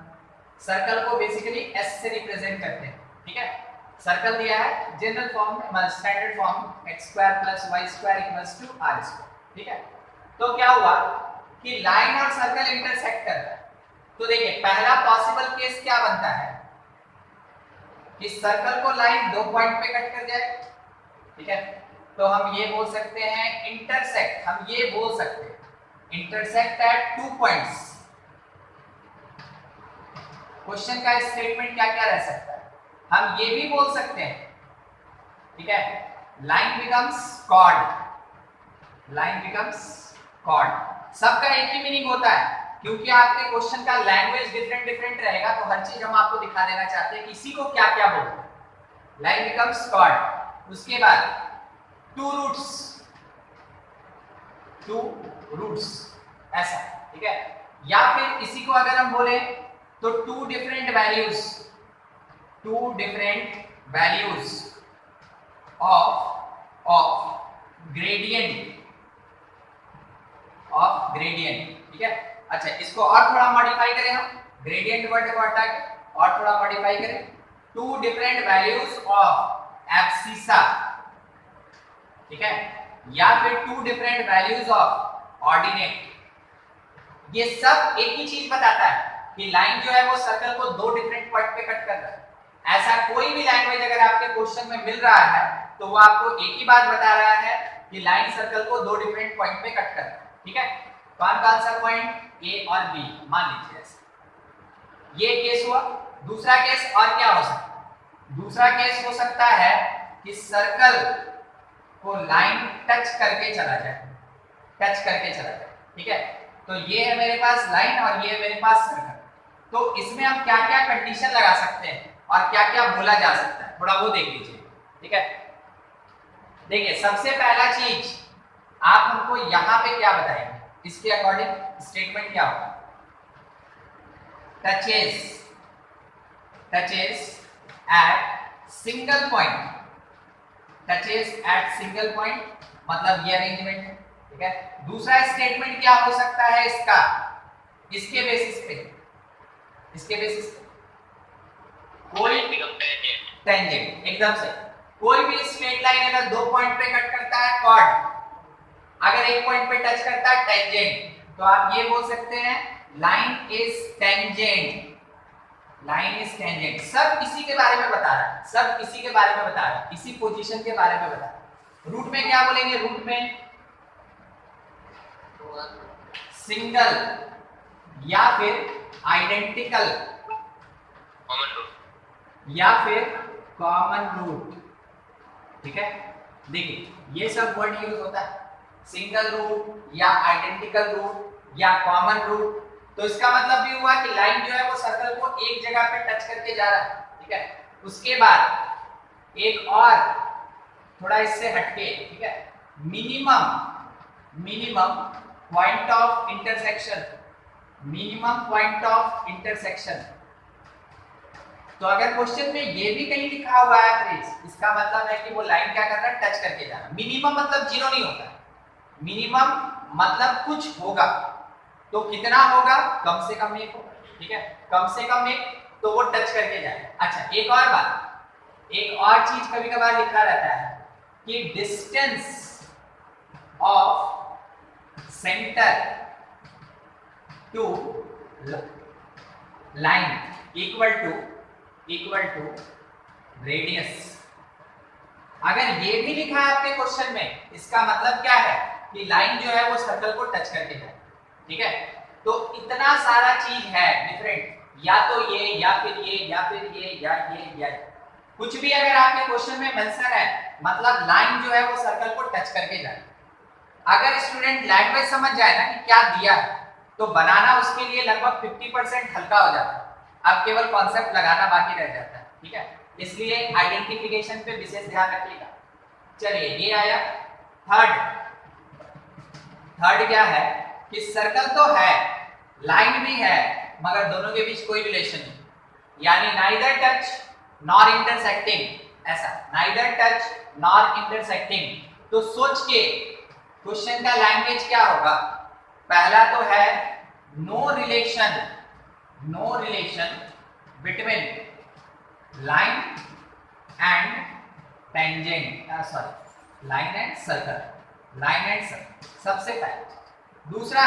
सर्कल को बेसिकली s से रिप्रेजेंट करते हैं, ठीक है। सर्कल दिया है जनरल फॉर्म में, standard form x square plus y square equals to r square, ठीक है। तो क्या हुआ कि लाइन और सर्कल इंटरसेक्ट कर रहा है, तो देखिए पहला पॉसिबल केस क्या बनता है कि सर्कल को लाइन 2 पॉइंट पे कट कर जाए, ठीक है। तो हम ये बोल सकते हैं इंटरसेक्ट, हम ये बोल सकते हैं इंटरसेक्ट एट 2 पॉइंट्स। क्वेश्चन का स्टेटमेंट क्या क्या रह सकता है, हम ये भी बोल सकते हैं, ठीक है, line becomes chord, line becomes chord. सबका एक ही मीनिंग होता है, क्योंकि आपके क्वेश्चन का लैंग्वेज डिफरेंट डिफरेंट रहेगा, तो हर चीज हम आपको दिखा देना चाहते हैं किसी को क्या क्या बोलते हैं। लाइन बिकम्स कॉर्ड, उसके बाद टू रूट्स ऐसा, ठीक है। या फिर इसी को अगर हम बोले तो two different values of gradient, ठीक है। अच्छा इसको और थोड़ा मॉडिफाई करें हम, ग्रेडियंट वर्ड को हटा के और थोड़ा मॉडिफाई करें, two different values of abscissa, ठीक है, या फिर two different values of ordinate. ये सब एक ही चीज बताता है कि लाइन जो है वो सर्कल को 2 डिफरेंट पॉइंट पे कट कर रहा है। ऐसा कोई भी लैंग्वेज अगर आपके क्वेश्चन में मिल रहा है तो वो आपको एक ही बात बता रहा है कि लाइन सर्कल को 2 डिफरेंट पॉइंट पे कट कर रहा है, ठीक है। कौन कौन सा पॉइंट, ए और बी, मान लीजिए ऐसे। ये केस हुआ। दूसरा केस और क्या हो सकता है, दूसरा केस हो सकता है कि सर्कल को लाइन टच करके चला जाए, ठीक है। तो ये है मेरे पास लाइन और ये है मेरे पास सर्कल। तो इसमें हम क्या क्या कंडीशन लगा सकते हैं और क्या क्या बोला जा सकता है, थोड़ा वो देख लीजिए, ठीक है। देखिए सबसे पहला चीज आप हमको यहां पे क्या बताएंगे, इसके अकॉर्डिंग स्टेटमेंट क्या होगा, टचेस एट सिंगल पॉइंट, मतलब ये अरेंजमेंट है, ठीक है। दूसरा स्टेटमेंट क्या हो सकता है इसका, इसके बेसिस पे कोई टेंजेंट, एकदम सही। कोई भी स्ट्रेट लाइन अगर 2 पॉइंट पे कट करता है कॉर्ड, अगर एक पॉइंट पे टच करता है टेंजेंट, तो आप ये बोल सकते हैं line is tangent, line is tangent. सब इसी के बारे में बता रहा है, सब इसी के बारे में बता रहा है, इसी पोजीशन के बारे में बता रहा है। रूट में क्या बोलेंगे? रूट में सिंगल या फिर आइडेंटिकल या फिर कॉमन रूट, ठीक है। देखिए ये सब वर्ड यूज होता है, सिंगल रूट या आइडेंटिकल रूट या कॉमन रूट। तो इसका मतलब भी हुआ कि लाइन जो है वो सर्कल को एक जगह पे टच करके जा रहा है, ठीक है। उसके बाद एक और थोड़ा इससे हटके, ठीक है, minimum point of intersection, minimum point of intersection. तो अगर क्वेश्चन में ये भी कहीं लिखा हुआ है फ्रेज, इसका मतलब है कि वो लाइन क्या कर रहा है? टच करके जा रहा है। मिनिमम मतलब जीरो नहीं होता, मिनिमम मतलब कुछ होगा, तो कितना होगा? कम से कम एक होगा, ठीक है, कम से कम एक, तो वो टच करके जाए। अच्छा एक और बात, एक और चीज कभी कभार लिखा रहता है कि distance of centre to line equal to radius. अगर ये भी लिखा है आपके क्वेश्चन में, इसका मतलब क्या है कि लाइन जो है वो सर्कल को टच करके जाए, ठीक है। तो इतना सारा चीज है डिफरेंट, या तो ये या फिर ये या फिर ये या ये या कुछ भी अगर आपके क्वेश्चन में मेंशन है, मतलब लाइन जो है वो सर्कल को टच करके जाए। अगर स्टूडेंट लैंग्वेज समझ जाए ना कि क्या दिया है, तो बनाना उसके लिए लगभग 50% हल्का हो जाता है। अब केवल कॉन्सेप्ट लगाना बाकी रह जाता है, ठीक है। इसलिए आइडेंटिफिकेशन पे विशेष ध्यान रखिएगा। चलिए ये आया थर्ड क्या है कि सर्कल तो है, लाइन भी है, मगर दोनों के बीच कोई रिलेशन नहीं, यानी नाइदर टच नॉर इंटरसेक्टिंग, ऐसा नाइदर टच नॉर इंटरसेक्टिंग। तो सोच के क्वेश्चन का लैंग्वेज क्या होगा? पहला तो है no relation between line and tangent, line and circle, सबसे पहले। दूसरा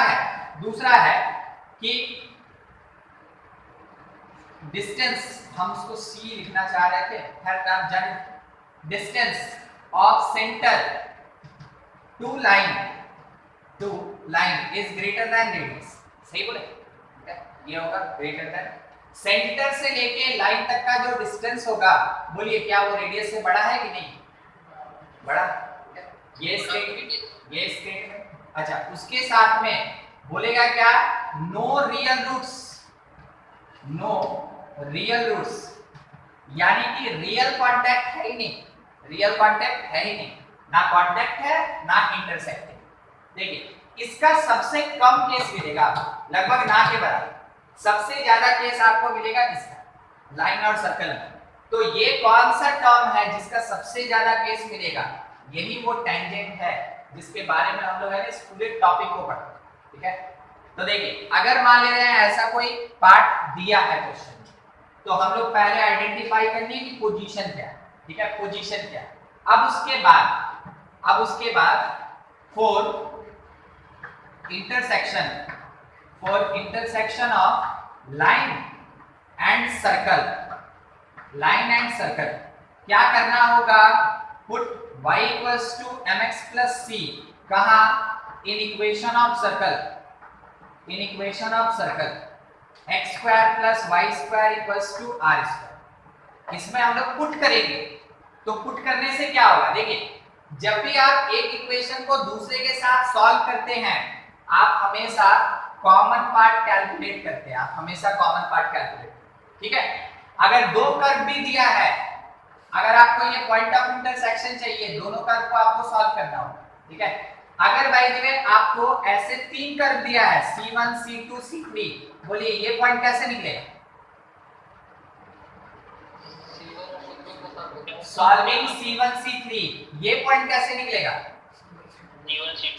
है कि डिस्टेंस, हम उसको सी लिखना चाह रहे थे, खैर आप जाने, distance of centre to line is greater than radius. सही बोले? ये होगा ग्रेटर देन, सेंटर से लेके लाइन तक का जो डिस्टेंस होगा, बोलिए क्या वो रेडियस से बड़ा है कि नहीं? बड़ा। ये स्टेटमेंट। अच्छा उसके साथ में बोलेगा क्या? नो रियल रूट्स, यानी कि रियल कांटेक्ट है ही नहीं, ना कांटेक्ट है ना इंटरसेक्टिंग। देखिए इसका सबसे कम केस मिलेगा लगभग ना के बराबर, सबसे ज्यादा केस आपको मिलेगा इसका लाइन और सर्कल में। तो ये कौन सा टर्म है जिसका सबसे ज्यादा केस मिलेगा? यही वो टेंजेंट है जिसके बारे में हम लोग है इस पूरे टॉपिक को पढ़ते हैं, ठीक है। तो देखिए अगर मान ले रहे हैं ऐसा कोई पार्ट दिया है क्वेश्चन में, तो हम लोग पहले आइडेंटिफाई करनी कि पोजीशन क्या है, ठीक है, पोजीशन क्या है। अब उसके बाद for intersection of line and circle क्या करना होगा? Put y equals to mx plus c, कहाँ? In equation of circle x square plus y square equals to r square. इसमें हम लोग पुट करेंगे, तो पुट करने से क्या होगा? देखिए जब भी आप एक इक्वेशन को दूसरे के साथ सॉल्व करते हैं, आप हमेशा कॉमन पार्ट कैलकुलेट करते हैं, ठीक है। अगर दो कर्व भी दिया है, अगर आपको ये पॉइंट ऑफ इंटरसेक्शन चाहिए, दोनों कर्व को आपको सॉल्व करना होगा, ठीक है। अगर बाय द वे आपको ऐसे तीन कर्व दिया है C1 C2 C3, बोलिए ये पॉइंट कैसे निकलेगा? सॉल्विंग C1 C3, ये पॉइंट कैसे निकलेगा?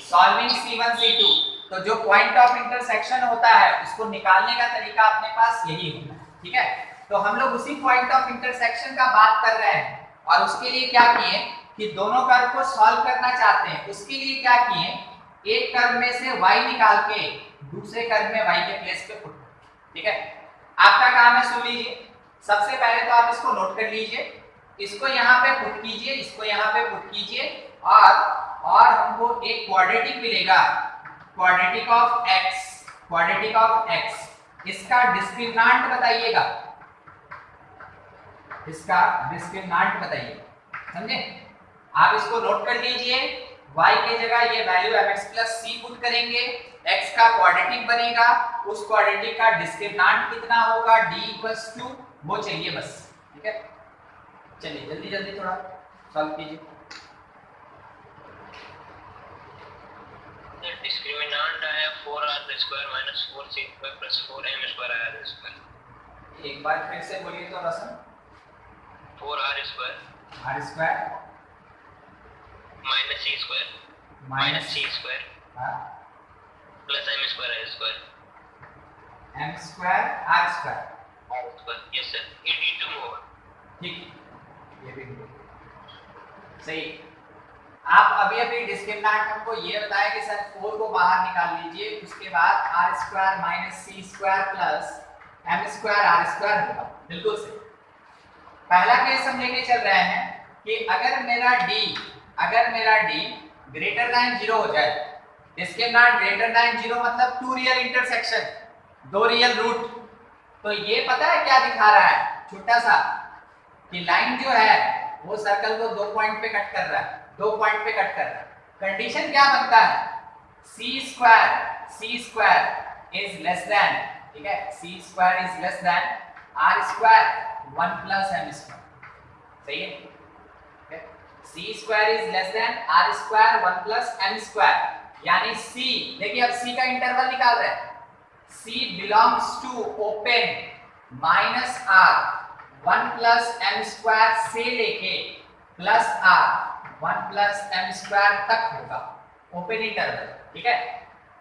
Solving C1 C2। तो जो पॉइंट ऑफ इंटरसेक्शन होता है उसको निकालने का तरीका अपने पास यही होता है, ठीक है। तो हम लोग उसी पॉइंट ऑफ इंटरसेक्शन का बात कर रहे हैं और उसके लिए क्या किए कि दोनों कर्व को सॉल्व करना चाहते हैं। उसके लिए क्या किए, एक कर्व में से y निकाल के दूसरे कर्व में y के प्लेस पे पुट। ठीक है, आपका काम है, सुन लीजिए। सबसे पहले तो आप इसको नोट कर लीजिए, इसको यहाँ पे पुट कीजिए, इसको यहाँ पे पुट कीजिए और हमको एक क्वाड्रेटिक मिलेगा, quadratic of x, quadratic of x। इसका डिस्क्रिमिनेंट बताइएगा, इसका डिस्क्रिमिनेंट बताइए, समझे। आप इसको नोट कर लीजिए, y के जगह ये value mx plus c put करेंगे, x का क्वाड्रेटिक बनेगा, उस क्वाड्रेटिक का डिस्क्रिमिनेंट कितना होगा d इक्वल्स टू, वो चाहिए बस। ठीक है, चलिए जल्दी जल्दी थोड़ा सॉल्व कीजिए। डिस्क्रिमिनेंट आया 4r² minus 4c² plus 4m² r²। एक बार फिर से बोलिए तो रसन। 4r² r² minus c² minus c² हां plus m² r²। m² r²। Yes sir, ये d2 होगा। ठीक, ये भी सही। आप अभी अभी डिस्क्रिमिनेंट हमको ये बताया कि सर 4 को बाहर निकाल लीजिए, उसके बाद r² minus c² plus m² r² होगा। बिल्कुल सही। पहला केस हम लेके चल रहे हैं कि अगर मेरा d ग्रेटर देन 0 हो जाए, डिस्क्रिमिनेंट ग्रेटर देन 0 मतलब टू रियल इंटरसेक्शन, दो रियल रूट। तो ये पता है क्या दिखा रहा है, छोटा सा, कि लाइन जो है वो सर्कल को दो पॉइंट पे कट कर रहा है, दो पॉइंट पे कट कर रहा है। कंडीशन क्या बनता है, c² इज लेस देन, ठीक है, c² is less than r² 1 plus m²। सही है, c² is less than r² 1 plus m², यानी c, देखिए अब c का इंटरवल निकाल रहे हैं, c belongs to open minus r 1 plus m² से लेके प्लस r 1 प्लस m² तक होगा, ओपन इंटरवल। ठीक है,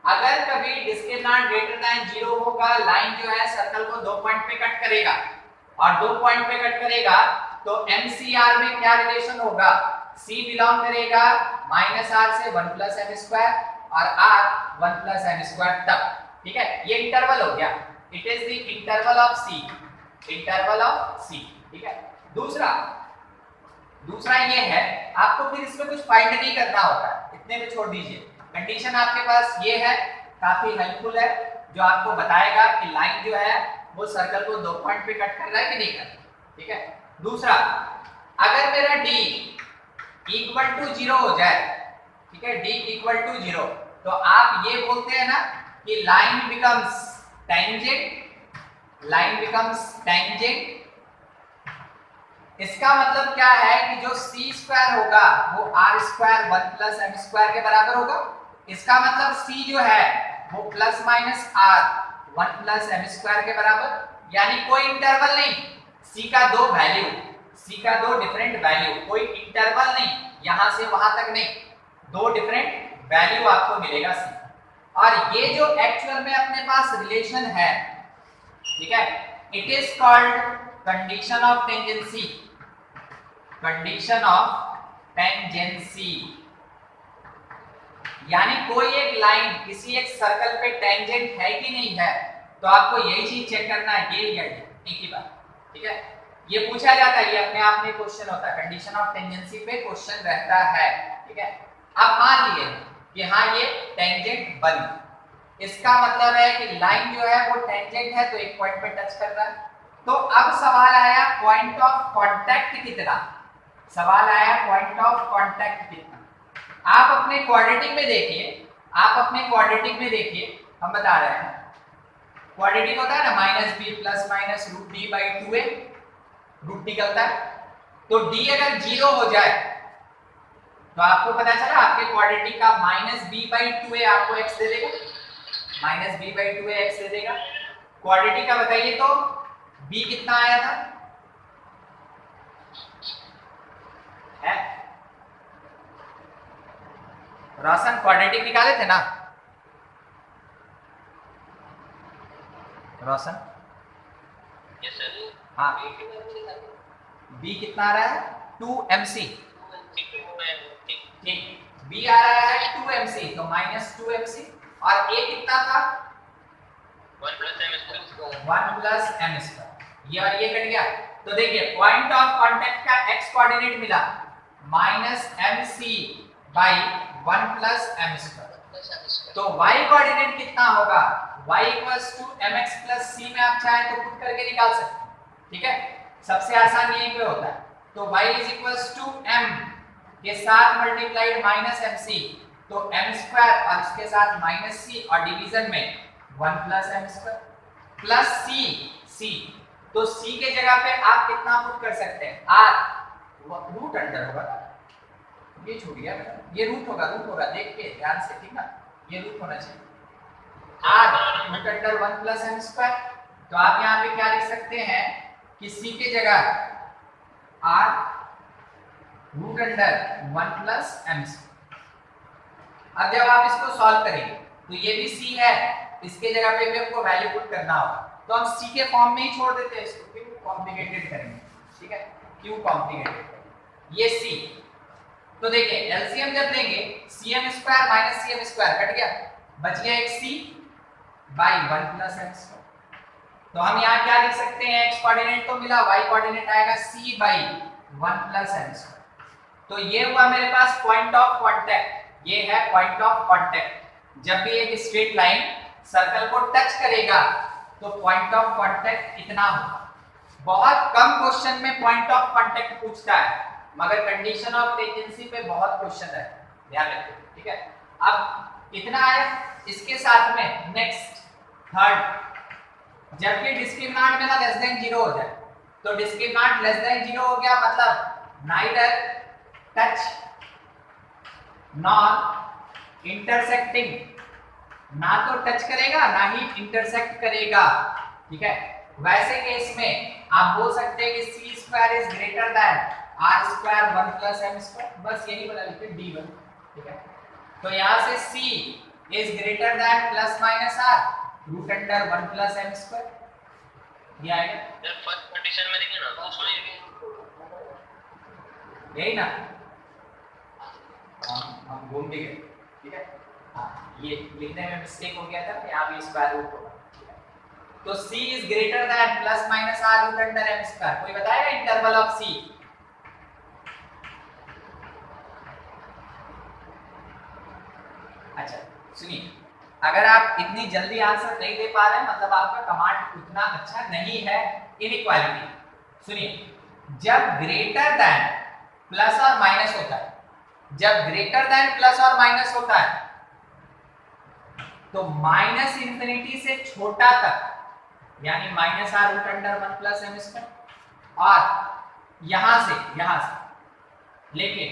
अगर कभी डिस्क्रिमिनेंट ग्रेटर देन 0 होगा, लाइन जो है सर्कल को दो पॉइंट पे कट करेगा, और दो पॉइंट पे कट करेगा तो MCR में क्या रिलेशन होगा, C बिलोंग करेगा माइनस r से 1 प्लस m² और r 1 प्लस m² तक। ठीक है, ये इंटरवल हो गया, it is the interval of C, interval of C। ठीक है, दूसरा ये है, आपको फिर इसमें कुछ फाइंड नहीं करना होता, इतने में छोड़ दीजिए। कंडीशन आपके पास ये है, काफी हेल्पफुल है, जो आपको बताएगा कि लाइन जो है वो सर्कल को दो पॉइंट पे कट कर रहा है कि नहीं कर रहा। ठीक है, दूसरा, अगर मेरा d इक्वल टू 0 हो जाए, ठीक है, d इक्वल टू 0, तो आप ये बोलते हैं ना कि line becomes tangent, line becomes tangent. इसका मतलब क्या है कि जो c² होगा वो r² 1 प्लस m² के बराबर होगा। इसका मतलब c जो है वो plus minus r 1 plus m² के बराबर, यानी कोई इंटरवल नहीं, c का दो वैल्यू, c का दो डिफरेंट वैल्यू, कोई इंटरवल नहीं, यहां से वहां तक नहीं, दो डिफरेंट वैल्यू आपको मिलेगा c। और ये जो एक्चुअल में अपने पास रिलेशन है, ठीक है, it is called condition of tangency, condition of tangency. यानी कोई एक लाइन किसी एक सर्कल पे टेंजेंट है कि नहीं है, तो आपको यही चीज चेक करना है, ये या ये, एक ही बात। ठीक है, ये पूछा जाता है, ये अपने आप में क्वेश्चन होता है, कंडीशन ऑफ टेंजेंसी पे क्वेश्चन रहता है। ठीक है, अब मान लिए कि हाँ ये टेंजेंट बनी, इसका मतलब है कि लाइन जो है वो टेंजेंट है तो एक पॉइंट पे टच कर रहा है। तो अब सवाल आया पॉइंट ऑफ कांटेक्ट कितना, सवाल आया पॉइंट ऑफ कांटेक्ट कितना। आप अपने क्वाड्रेटिक में देखिए, आप अपने क्वाड्रेटिक में देखिए, हम बता रहे हैं क्वाड्रेटिक होता है ना minus b plus minus root d by 2a, root निकलता है। तो d अगर 0 हो जाए तो आपको पता चला आपके क्वाड्रेटिक का माइनस बी बाई 2a आपको x दे देगा, minus b by 2a x दे देगा। क्वाड्रेटिक का बताइए तो b कितना आया था, है रोशन क्वाड्रेटिक निकाले थे ना रोशन? Yes sir. हाँ B कितना MC था? b कितना आ रहा है 2mc 2MC ठीक b आ रहा है 2mc तो -2mc और a कितना था 1 + m²। 1 + m²। ये और ये कट गया तो देखिए पॉइंट ऑफ कांटेक्ट का x कोऑर्डिनेट मिला -mc by 1 + m²। तो y कोऑर्डिनेट कितना होगा y = mx + c में आप चाहे तो पुट करके निकाल सकते हैं, ठीक है। सबसे आसान यही पे होता है। तो y = m के साथ मल्टीप्लाइड -mc तो m² और इसके साथ -c और डिवीजन में 1 + m² प्लस c तो c के जगह पे आप कितना पुट कर सकते हैं r रूट अंडर होगा ना, ये छूट गया ये रूट होगा देख के ध्यान से, ठीक ना, ये रूट होना चाहिए r रूट अंडर 1 + m²। तो आप यहाँ पे क्या लिख सकते हैं कि c के जगह r रूट अंडर 1 + m²। अब जब आप इसको सॉल्व करेंगे तो ये भी c है, इसके जगह पे भी आपको वैल्यू पुट करना होगा तो हम c के फॉर्म में ही छोड़ देते हैं इसको, क्यों कॉम्प्लिकेटेड करेंगे, ठीक है, क्यों कॉम्प्लिकेटेड करेंगे। ये c तो देखिए एलसीएम जब लेंगे cm² - cm² कट गया, बच गया एक c by 1 + m²। तो हम यहाँ क्या लिख सकते हैं x कोऑर्डिनेट तो मिला, y कोऑर्डिनेट आएगा c by 1 + m²। तो ये हुआ मेरे पास पॉइंट ऑफ कांटेक्ट, ये है पॉइंट ऑफ कांटेक्ट। जब भी एक स्ट्रेट लाइन सर्कल को टच करेगा तो पॉइंट ऑफ कांटेक्ट इतना होगा। बहुत कम क्वेश्चन में पॉइंट ऑफ कांटेक्ट पूछता है, मगर कंडीशन ऑफ टेंजेंसी पे बहुत क्वेश्चन है, ध्यान रखिए, ठीक है। अब इतना है, इसके साथ में नेक्स्ट थर्ड, जबकि डिस्क्रिमिनेंट में ना लेस देन 0 हो जाए तो डिस्क्रिमिनेंट लेस देन 0 हो गया मतलब नाइदर टच नॉर इंटरसेक्टिंग, ना तो टच करेगा ना ही इंटरसेक्ट करेगा, ठीक है। वैसे केस में आप बोल सकते हैं कि c² is greater then r² 1 + m², बस यही बता लिखिए d1, ठीक है। तो यहां से c is greater than ± r root under 1 + m², ये आएगा। जब फर्स्ट कंडीशन में देखिए ना उसमें यही ना, हम घूम के गए, ठीक है। ये लिखने में मिस्टेक हो गया था, यहाँ भी स्क्वायर रूट होगा, तो c is greater than ± r root under m²। कोई बताएगा इंटरवल ऑफ c? अच्छा सुनिए, अगर आप इतनी जल्दी आंसर नहीं दे पा रहे हैं मतलब आपका कमांड उतना अच्छा नहीं है। इनइक्वालिटी सुनिए, जब ग्रेटर देन प्लस और माइनस होता है, जब ग्रेटर देन प्लस और माइनस होता है तो -∞ से छोटा तक यानी -r रूट अंडर 1 + m², और यहां से लेकिन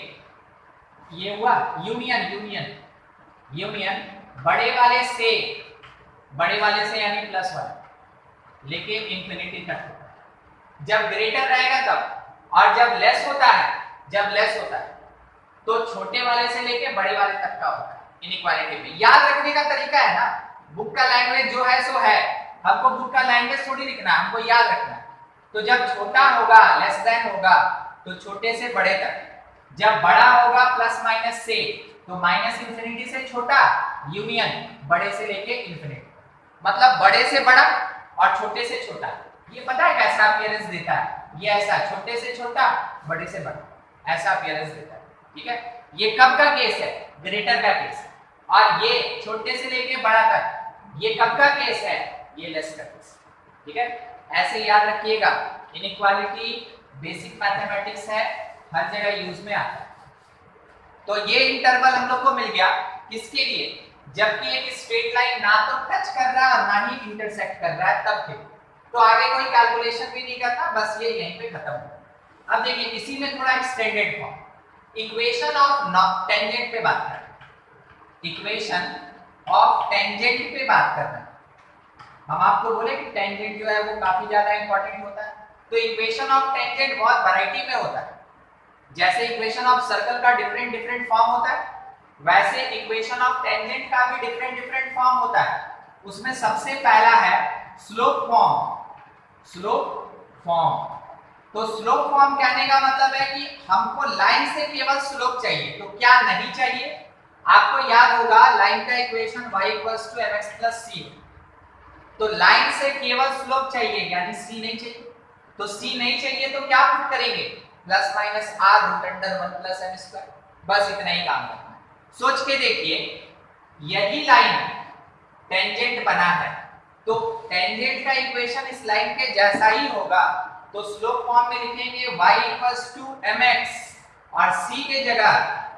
ये हुआ यूनियन बड़े वाले से यानी प्लस वाले, लेकिन इंफिनिटी तक होता है जब ग्रेटर रहेगा तब, और जब लेस होता है तो छोटे वाले से लेके बड़े वाले तक का होता है इनइक्वालिटी में। याद रखने का तरीका है ना, बुक का लैंग्वेज जो है सो है, हमको बुक का लैंग्वेज थोड़ी लिखना है, हमको याद रखना है। तो जब छोटा होगा लेस देन होगा तो छोटे से बड़े तक, जब बड़ा होगा प्लस माइनस से तो -∞ से छोटा यूनियन बड़े से लेके इंफिनिटी, मतलब बड़े से बड़ा और छोटे से छोटा। ये पता है कैसा अपीयरेंस देता है, ये ऐसा छोटे से छोटा बड़े से बड़ा ऐसा अपीयरेंस देता है, ठीक है। ये कब का केस है? ग्रेटर का केस है। और ये छोटे से लेके बड़ा तक ये कब का केस है? ये लेस का केस, ठीक है। ऐसे याद रखिएगा, इनइक्वालिटी बेसिक मैथमेटिक्स है, हर जगह यूज में आता है। तो ये इंटरवल हम लोग को मिल गया किसके लिए? जबकि एक स्ट्रेट लाइन ना तो टच कर रहा है और ना ही इंटरसेक्ट कर रहा है, तब के तो आगे कोई कैलकुलेशन भी नहीं करना, बस ये यहीं पे खत्म हो। अब देखिए इसी में थोड़ा extended form, equation of tangent पे बात करते हैं, इक्वेशन ऑफ टेंजेंट पे बात करते हैं। हम आपको बोले कि टेंजेंट जो है वो काफी ज्यादा इंपॉर्टेंट होता है, तो इक्वेशन ऑफ टेंजेंट बहुत वैरायटी में होता है। जैसे इक्वेशन ऑफ सर्कल का डिफरेंट फॉर्म होता है, वैसे इक्वेशन ऑफ टेंजेंट का भी डिफरेंट फॉर्म होता है। उसमें सबसे पहला है स्लोप फॉर्म। तो स्लोप फॉर्म कहने का मतलब है कि हमको लाइन से केवल स्लोप चाहिए, तो क्या नहीं चाहिए? आपको याद होगा लाइन का इक्वेशन y = mx + c, तो लाइन से केवल स्लोप चाहिए यानी c नहीं चाहिए। तो c नहीं चाहिए तो क्या पुट करेंगे? ±r√1 + m²। बस इतना ही काम करना है। सोच के देखिए, यही लाइन टेंजेंट बना है, तो टेंजेंट का इक्वेशन इस लाइन के जैसा ही होगा, तो स्लोप फॉर्म में लिखेंगे y = mx और c के जगह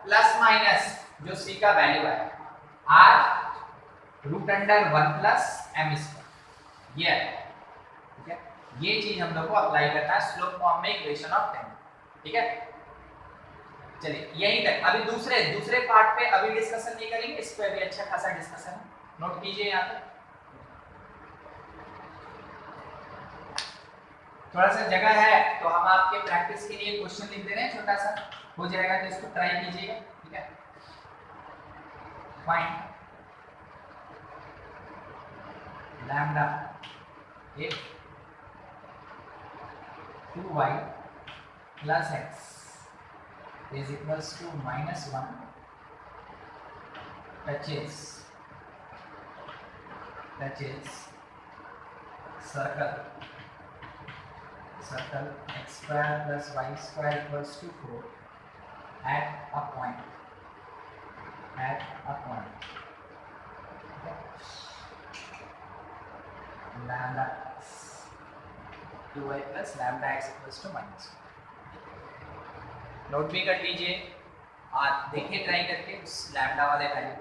प्लस माइनस जो c का वैल्यू है r√1 + m²। ये है, ठीक है। ये चीज हम लोग को अप्लाई करना है स्लोप फॉर्म में इक्वेशन ऑफ टेंजेंट, ठीक है। चलिए यहीं तक। अभी दूसरे पार्ट पे अभी डिस्कशन नहीं करेंगे, इस पे भी अच्छा खासा डिस्कशन है, नोट कीजिए यहाँ पे। थोड़ा सा जगह है तो हम आपके प्रैक्टिस के लिए क्वेश्चन लिख दे रहे हैं, छोटा सा हो जाएगा तो इसको ट्राई कीजिएगा, ठीक है। Find lambda if 2y + x is equals to -1 touches circle x² + y² = 4 at a point lambda 2y + lambda x = -1। Note भी कर लीजिए और देखिए ट्राई करके उस लैम्डा वाले वैल्यू।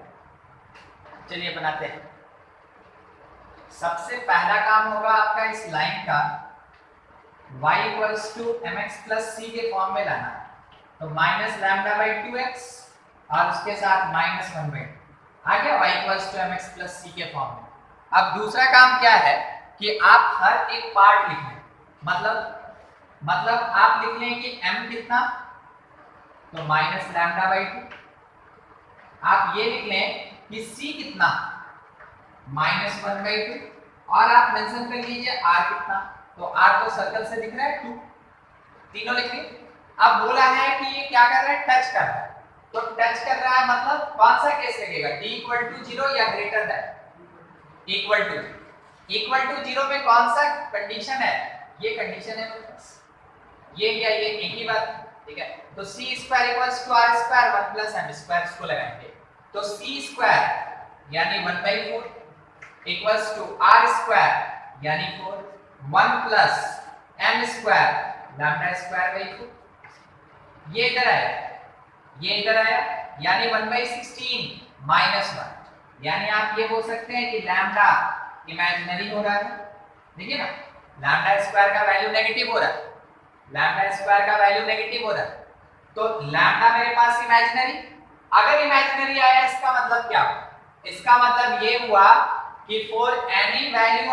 चलिए बनाते हैं। सबसे पहला काम होगा आपका इस लाइन का y = mx + c के फॉर्म में लाना, तो -λ/2x और उसके साथ -1/2 आ गया y = mx + c के फॉर्म में। अब दूसरा काम क्या है कि आप हर एक पार्ट लिख लें, मतलब आप लिख लें कि m कितना, तो -λ/2। आप ये लिख लें कि c कितना, -1/2, और आप मेंशन कर लीजिए r कितना, तो r तो सर्कल से दिख रहा है 2, तीनों लिख ली। अब बोला है कि ये क्या कर रहा है, टच कर रहा है, तो टच कर रहा है मतलब कौन सा केस लगेगा, d = 0 या ग्रेटर देन इक्वल टू 0 में कौन सा कंडीशन है, ये कंडीशन है मेरे पास, ये क्या, ये एक ही बात, ठीक है। तो c² = r² 1 + m² इसको लगाएंगे, तो c² यानी 1/4 = r² यानी 4 1 + m² λ²/4। ये इधर आया यानी 1/16 -1, यानी आप ये बोल सकते हैं कि लैम्डा इमेजिनरी हो रहा है। देखिए ना, λ² का वैल्यू नेगेटिव हो रहा है, तो लैम्डा मेरे पास इमेजिनरी। अगर इमेजिनरी आया इसका मतलब क्या हुआ, इसका मतलब ये हुआ कि for any value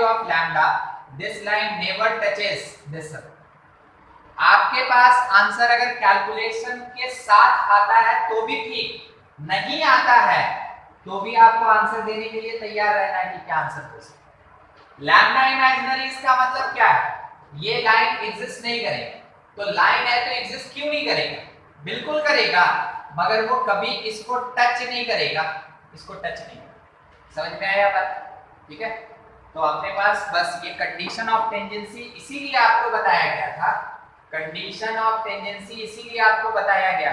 of lambda this line never touches this circle. आपके पास आंसर अगर कैलकुलेशन के साथ आता है तो भी ठीक, नहीं आता है तो भी आपको आंसर देने के लिए तैयार रहना है कि क्या आंसर हो सकता है। लैम्डा इमेजिनरी इसका मतलब क्या है, ये लाइन एग्जिस्ट नहीं करेगी, तो लाइन है तो एग्जिस्ट क्यों नहीं करेगा, बिल्कुल करेगा, मगर वो कभी इसको टच नहीं करेगा, समझ में आया बात, ठीक है। तो अपने पास बस ये कंडीशन ऑफ टेंजेंसी इसीलिए आपको बताया गया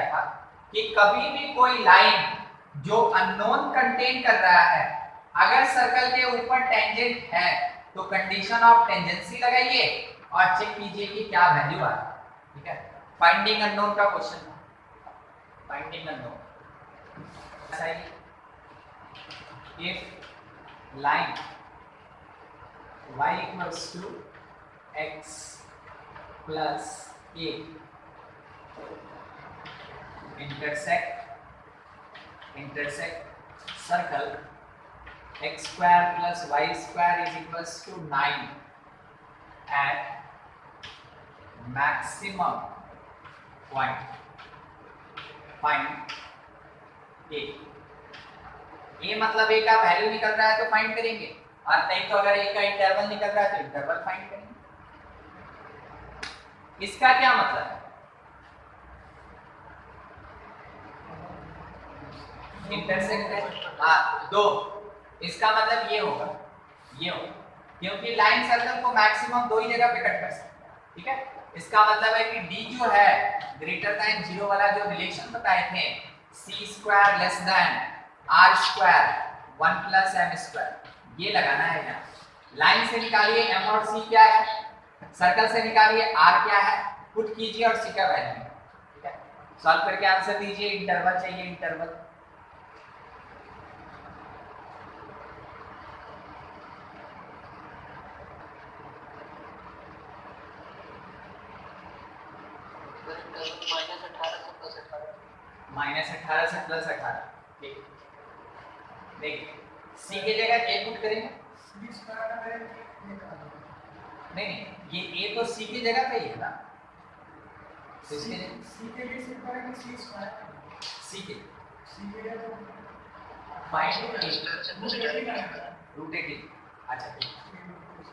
था, कि कभी भी कोई लाइन जो अननोन कंटेन कर रहा है, अगर सर्कल के ऊपर टेंजेंट है तो कंडीशन ऑफ टेंजेंसी लगाइए और चेक कीजिए कि क्या वैल्यू आ रहा है, ठीक है। फाइंडिंग अननोन का question, finding unknown, if line y = x + a intersect circle x² + y² = 9 at maximum point, find a। मतलब a का वैल्यू निकल रहा है तो फाइंड करेंगे, और नहीं तो अगर ए का इंटरवल निकल रहा है तो इंटरवल फाइंड करेंगे। इसका क्या मतलब है? इंटरसेक्ट है, हाँ दो, इसका मतलब ये होगा, ये होगा, क्योंकि लाइन सर्कल को मैक्सिमम दो ही जगह पे कट कर सकते हैं, ठीक है। इसका मतलब है कि डी जो है ग्रेटर देन 0 वाला जो रिलेशन बताए थे, C square less than R square 1 plus M square, ये लगाना है यहाँ। लाइन से निकालिए एम और सी क्या है, सर्कल से निकालिए आर क्या है, पुट कीजिए और सी का वैल्यू, ठीक है। सॉल्व करके आंसर दीजिए, इंटरवल चाहिए, इंटरवल। -18 से +18, ठीक। देखिए सी की जगह ए पुट करेंगे, नहीं ये ए तो सी की जगह पे ही है ना, सी के √18, अच्छा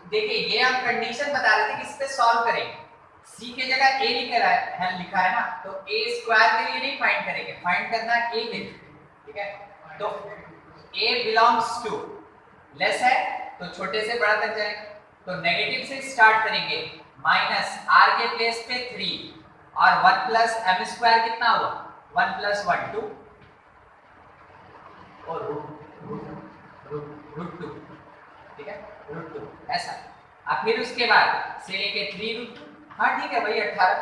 देखिए ये हम कंडीशन बता रहे थे कि इस पे सॉल्व करेंगे। सी के जगह ए लिखा है ना, तो ए स्क्वायर के लिए नहीं फाइंड करेंगे, फाइंड करना है ए के लिए, ठीक है। तो ए बिलोंग्स टू लेस है तो छोटे से बड़ा तक जाएगा, तो नेगेटिव से स्टार्ट करेंगे, माइनस आर के प्लेस पे 3 और 1 प्लस एम स्क्वायर कितना हुआ 1 प्लस 1 2 और रूट 2, ठीक है, रूट 2 ऐसा। अब फिर उसके बाद से लेके 3 रूट 2, हाँ ठीक है भाई 18,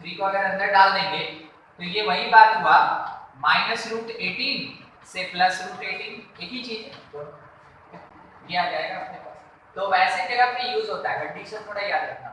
3 को अगर अंदर डाल देंगे तो ये वही बात हुआ, -√18 से +√18 एक ही चीज है, ये आ जाएगा अपने पास। तो वैसे जगह पे यूज होता है, कंडीशन थोड़ा याद रखना।